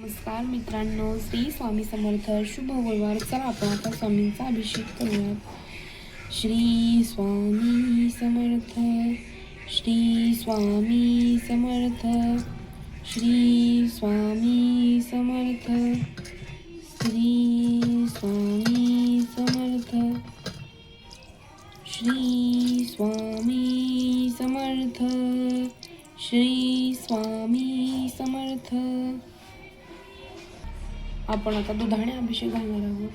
नमस्कार मित्रांनो, श्री स्वामी समर्थ. शुभ गुरुवार. चला आपण आता स्वामींचा अभिषेक करूयात. श्री स्वामी समर्थ. श्री स्वामी समर्थ. श्री स्वामी समर्थ. श्री स्वामी समर्थ. श्री स्वामी समर्थ. श्री स्वामी समर्थ. आपण आता दुधाने अभिषेक घालणार आहोत.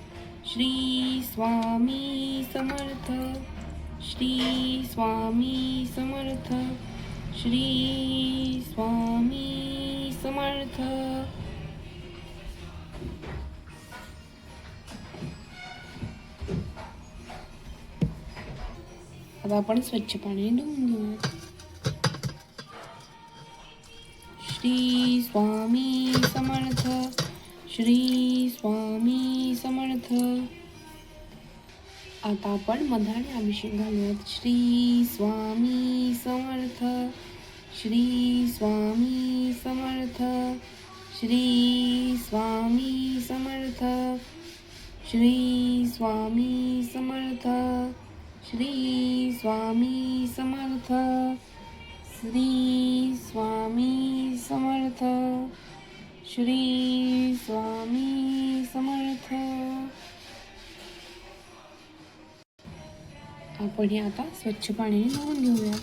श्री स्वामी समर्थ. श्री स्वामी समर्थ. श्री स्वामी समर्थ. आता आपण स्वच्छ पाणी धुवून घेऊया. श्री स्वामी समर्थ. श्री स्वामी समर्थ. आता आपण मधाने अभिषेक घालूयात. श्री स्वामी समर्थ. श्री स्वामी समर्थ. श्री स्वामी समर्थ. श्री स्वामी समर्थ. श्री स्वामी समर्थ. श्री स्वामी समर्थ. श्री स्वामी समर्थ. आपण हे आता स्वच्छ पाण्याने धुवून घेऊया.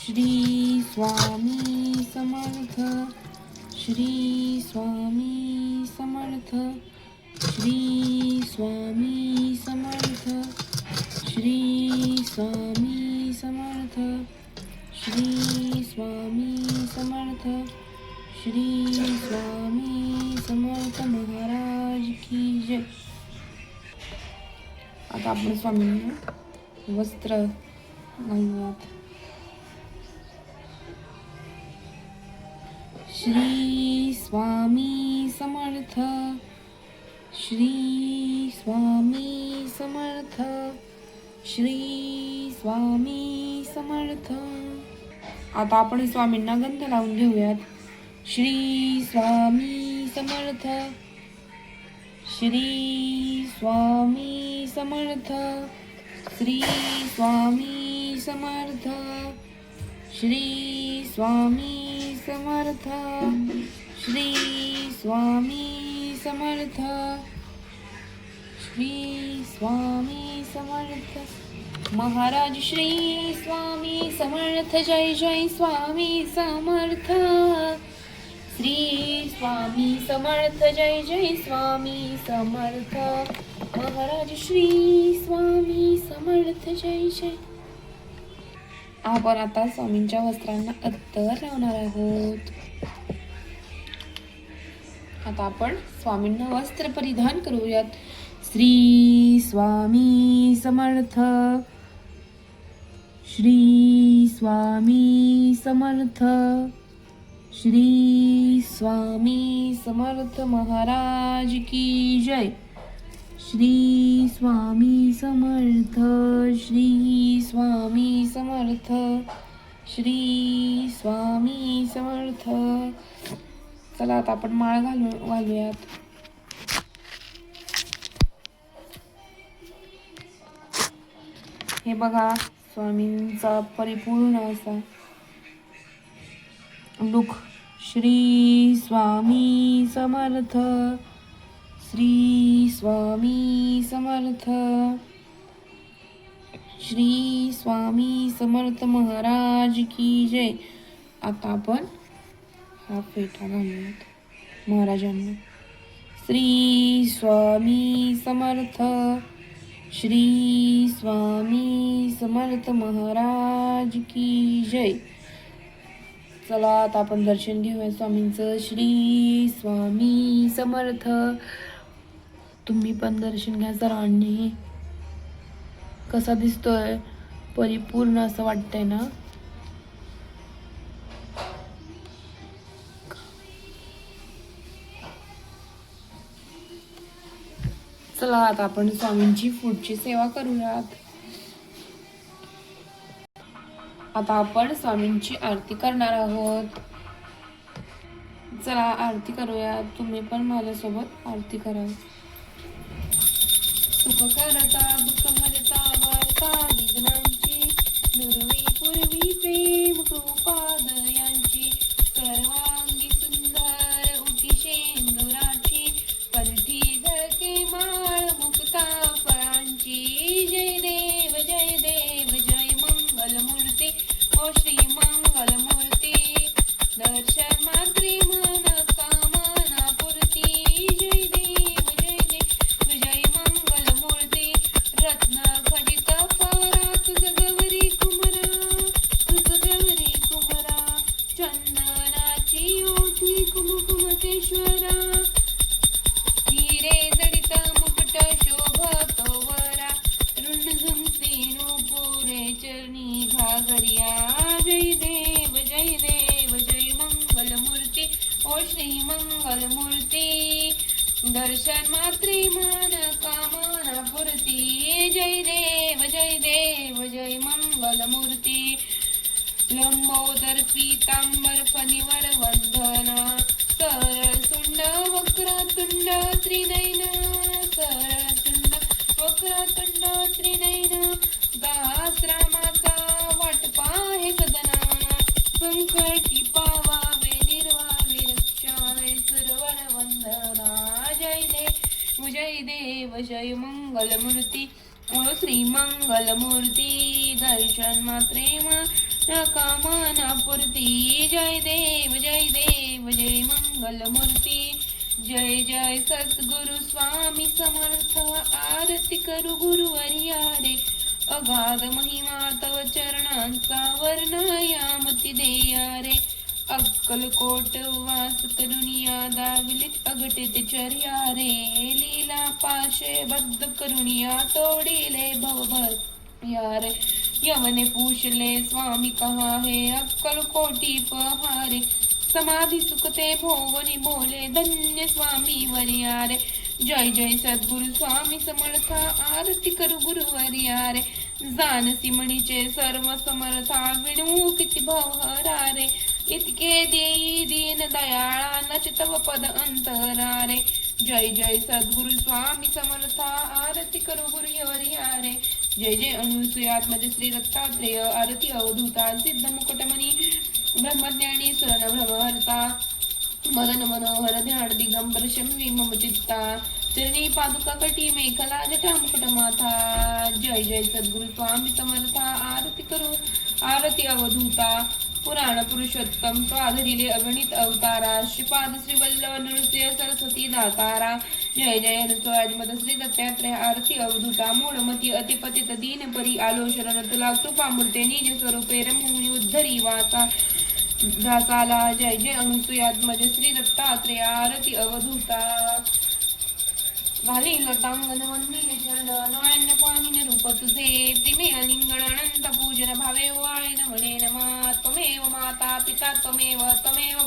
श्री स्वामी समर्थ. श्री स्वामी समर्थ. श्री स्वामी समर्थ. श्री स्वामी समर्थ. श्री स्वामी समर्थ. श्री स्वामी समर्थ महाराज की जय. आता आपण स्वामींना वस्त्र घालूयात. श्री स्वामी समर्थ. श्री स्वामी समर्थ. श्री स्वामी समर्थ. आता आपण स्वामींना गंध लावून घेऊयात. श्री स्वामी समर्थ. श्री स्वामी समर्थ. श्री स्वामी समर्थ. श्री स्वामी समर्थ. श्री स्वामी समर्थ. श्री स्वामी समर्थ महाराज. श्री स्वामी समर्थ. जय जय स्वामी समर्थ. श्री स्वामी समर्थ. जय जय स्वामी समर्थ महाराज. श्री स्वामी समर्थ. जय जय. आपण आता स्वामींच्या वस्त्रांना अत्तर लावणार आहोत. आता आपण स्वामींना वस्त्र परिधान करूयात. श्री स्वामी समर्थ. श्री स्वामी समर्थ. श्री स्वामी समर्थ महाराज की जय. श्री स्वामी समर्थ. श्री स्वामी समर्थ. श्री स्वामी समर्थ. चला आता आपण माळ घालूयात. हे बघा स्वामींचा परिपूर्ण असा लुक. श्री स्वामी समर्थ. श्री स्वामी समर्थ. श्री स्वामी समर्थ महाराज की जय. आता आपण हा फेटा घालूयात महाराजांना. श्री स्वामी समर्थ. श्री स्वामी समर्थ महाराज की जय. चला आता आपण दर्शन घेऊया स्वामींचं. श्री स्वामी समर्थ. तुम्ही पण दर्शन घ्या सर्वांनी. कसा दिसतोय? परिपूर्ण असं वाटतंय ना? चला आता आपण स्वामींची पुढची सेवा करूयात. आता आपण स्वामींची आरती करणार आहोत. चला आरती करूया. तुम्ही पण माझ्यासोबत आरती करा. सुख करता दुःख हरता वार्ता विघ्नांची दुर्वी पूर्वी प्रेम कृपा दयांची सर्वांगी सुंदर उटी शेंदुराची कंठी झळके माळ मुक्ता फळांची जय देव जय मंगलमूर्ती ओ श्री मंगलमूर्ती दर्शन मात्री मन कामना पूर्ती जय देव जय मंगलमूर्ती रत्न खडित फारा तुझ गौरी कुमरा चंदनाची ओठी कुमकुमकेश्वरा हिरे जडित मुकुट शोभतो वरा रुणझुंती नुपुरे चरणी घागरिया जय देव जय मंगलमूर्ती ओ श्री मंगलमूर्ती दर्शन मात्रे मन कामना पूर्ती जय देव जय मंगलमूर्ती लंबोदर पीतांबर फणीवर वंदना सरळ सुंड वक्रतुंड त्रिनयन सरळ सुंड वक्रतुंड त्रिनयन दास रामाचा वाटपा हे सदना संकटी पावावे निर्वावे रक्षावे सर्वर वंदना जय देव जय मंगलमूर्ती ओ श्री मंगलमूर्ती दर्शन मात्रे कामना पूर्ती जय देव जय मंगलमूर्ती जय सद्गुरु स्वामी समर्थ आरती करू गुरुवर्या रे अगाध महिमा तव चरणांचा वर्णयामती देया रे अक्कलकोट वास करुणिया दाविलित अगटित चर्या रे लीला पाशे बद्ध करुणिया तोडिले भवभर यारे यवने पूछले स्वामी कहा है अक्कलकोटी पहारे समाधि सुखते भोवनी बोले धन्य स्वामी वरिया रे जय सद्गुरु स्वामी समर्था आरती करू गुरुवर्या रे जानसी म्हणीचे सर्व समर्था विणू किती भवहरा रे इतके देई दीन दयाळा नच तव पद अंतरा रे जय सद्गुरु स्वामी समर्था आरती करू गुरुवर्या रे जय अनुसूयात्मज श्री दत्तात्रेय आरती अवधूता सिद्ध मुकुटमणी ब्रह्मज्ञानी सुरन भ्रमहर्ता मदन मनोहर ध्यान दिगंबर शमी मम चित्ता चरणी पादुका कटी मेखला जटा मुकुट माथा जय सद्गुरु स्वामी समर्था आरती करू आरती अवधूता पुराण पुरुषोत्तम स्वाधरिले अगणित अवतारा श्रीपाद श्री वल्लभ नृसिंह सरस्वती दातारा जय अनुस्वाद श्री दत्तात्रेय आरती अवधूता मूढमती अतिपतित दीन परी आलो शरण तुला कृपामूर्ते निज स्वरूपे रमूनि उद्धरी वाचा दासाला जय अनुसूयात्मज श्री दत्तात्रेय आरती अवधूता घाली लतांगण वंदिले चरण नयन पाहिन रूप तुझे प्रेमे अलिंगण अनंत पूजन भावे वाळेन म्हणे नमा त्वमेव माता पिता त्वमेव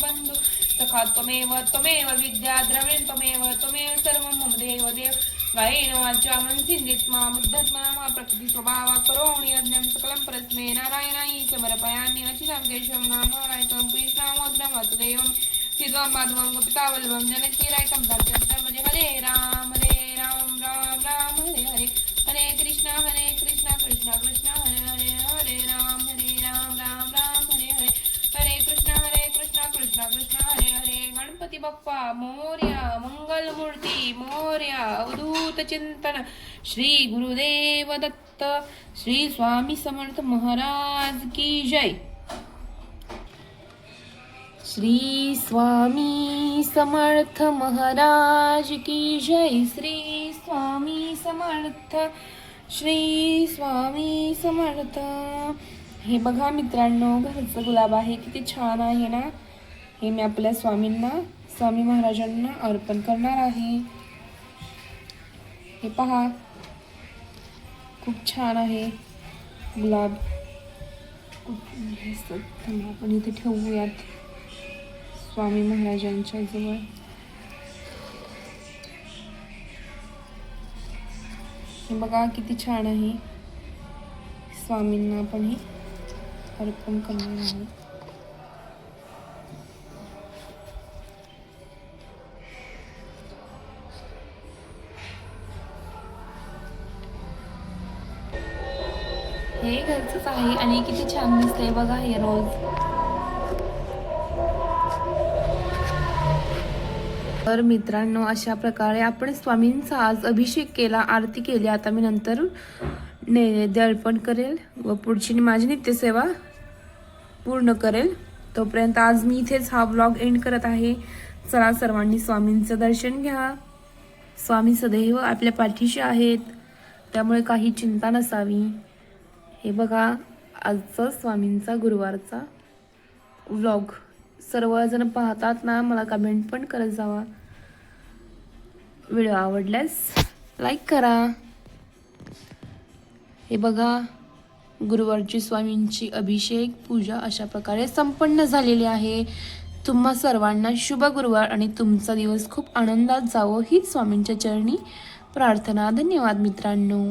बंधु सखा त्वमेव विद्या द्रविण त्वमेव सर्व मम देव गायेन वाचा मनसिंधित्मा बुद्धत्मा मा प्रकृती स्वभावा करोमि यज्ञं सकलं परस्मै नारायणाय समर्पयामि अचितं केशवं नारायणं कृष्णमोद्रं वासुदेवं सीतं माधवं गोपिकावल्लभं जानकीनायकं भक्तं हरे राम राम हरे हरे हरे कृष्णा कृष्णा हरे हरे हरे राम राम हरे हरे हरे कृष्णा कृष्णा हरे हरे गणपती बाप्पा मोरया मंगलमूर्ती मोरया अवधूत चिंतन श्री गुरुदेव दत्त श्री स्वामी समर्थ महाराज की जय श्री स्वामी समर्थ महाराज की जय श्री स्वामी समर्थ हे बघा मित्रांनो घरचं गुलाब आहे किती छान आहे ना हे मी आपल्या स्वामी महाराजांना अर्पण करणार आहे हे पहा खूप छान आहे गुलाब आपण इथे ठेवूयात स्वामी महाराजांच्या जवळ हे बघा किती छान आहे स्वामींना आपण हे अर्पण करणार आहोत आहे, घरचंच आहे आणि किती छान दिसतंय बघा हे रोज. तर मित्रांनो, अशा प्रकारे आपण स्वामींचा आज अभिषेक केला, आरती केली. आता मी नंतर नैवेद्य अर्पण करेल व पुढची माझी नित्यसेवा पूर्ण करेल. तोपर्यंत आज मी इथेच हा व्लॉग एंड करत आहे. चला सर्वांनी स्वामींचं दर्शन घ्या. स्वामी सदैव आपल्या पाठीशी आहेत, त्यामुळे काही चिंता नसावी. हे बघा आजचा स्वामींचा गुरुवारचा व्लॉग. सर्वजण पाहतात ना, मला कमेंट पण करत जावा. व्हिडिओ आवडल्यास लाईक करा. हे बघा गुरुवारची स्वामींची अभिषेक पूजा अशा प्रकारे संपन्न झालेली आहे. तुम्हा सर्वांना शुभ गुरुवार आणि तुमचा दिवस खूप आनंदात जावो हीच स्वामींच्या चरणी प्रार्थना. धन्यवाद मित्रांनो.